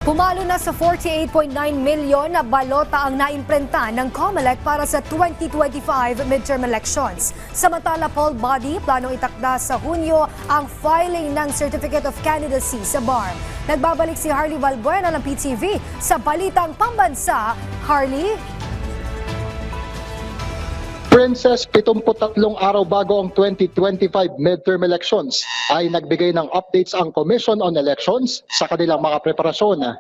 Pumalo na sa 48.9 milyon na balota ang naimprenta ng COMELEC para sa 2025 midterm elections. Samantala, poll body planong itakda sa Hunyo ang filing ng Certificate of Candidacy sa BARM. Nagbabalik si Harley Valbuena ng PTV sa Balitang Pambansa. Harley? Princess, 73 araw bago ang 2025 midterm elections ay nagbigay ng updates ang Commission on Elections sa kanilang mga preparasyon.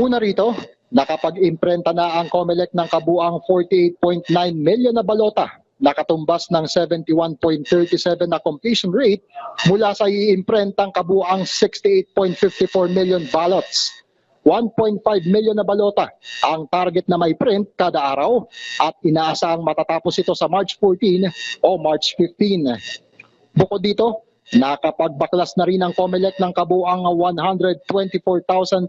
Una rito, nakapag-imprenta na ang COMELEC ng kabuang 48.9 milyon na balota, nakatumbas ng 71.37 na completion rate mula sa iimprentang kabuang 68.54 million ballots. 1.5 milyon na balota ang target na may print kada araw at inaasahang matatapos ito sa March 14 o March 15. Bukod dito, nakapagbaklas na rin ang COMELEC ng kabuang 124,365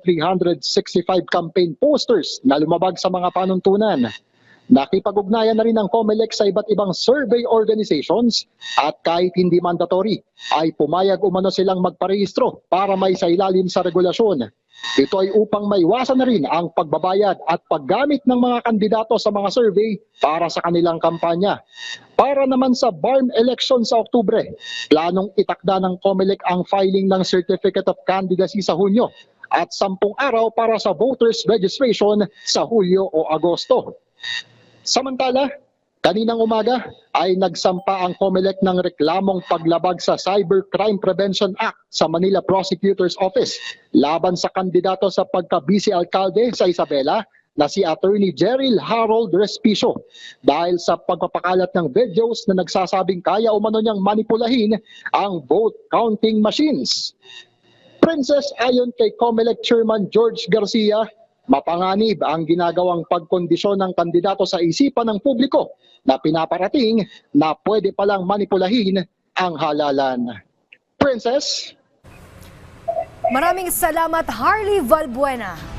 campaign posters na lumabag sa mga panuntunan. Nakipag-ugnayan na rin ang COMELEC sa iba't ibang survey organizations at kahit hindi mandatory ay pumayag umano silang magparehistro para may sailalim sa regulasyon. Ito ay upang maiwasan na rin ang pagbabayad at paggamit ng mga kandidato sa mga survey para sa kanilang kampanya. Para naman sa BARM election sa Oktubre, planong itakda ng COMELEC ang filing ng Certificate of Candidacy sa Hunyo at 10 araw para sa voters registration sa Hulyo o Agosto. Samantala, kaninang umaga ay nagsampa ang COMELEC ng reklamong paglabag sa Cybercrime Prevention Act sa Manila Prosecutor's Office laban sa kandidato sa pagka-vice-alkalde sa Isabela na si Attorney Jerril Harold Respicio dahil sa pagpapakalat ng videos na nagsasabing kaya umano niyang manipulahin ang vote counting machines. Princess, ayon kay COMELEC Chairman George Garcia, mapanganib ang ginagawang pagkondisyon ng kandidato sa isipan ng publiko na pinaparating na pwede palang manipulahin ang halalan. Princess? Maraming salamat, Harley Valbuena.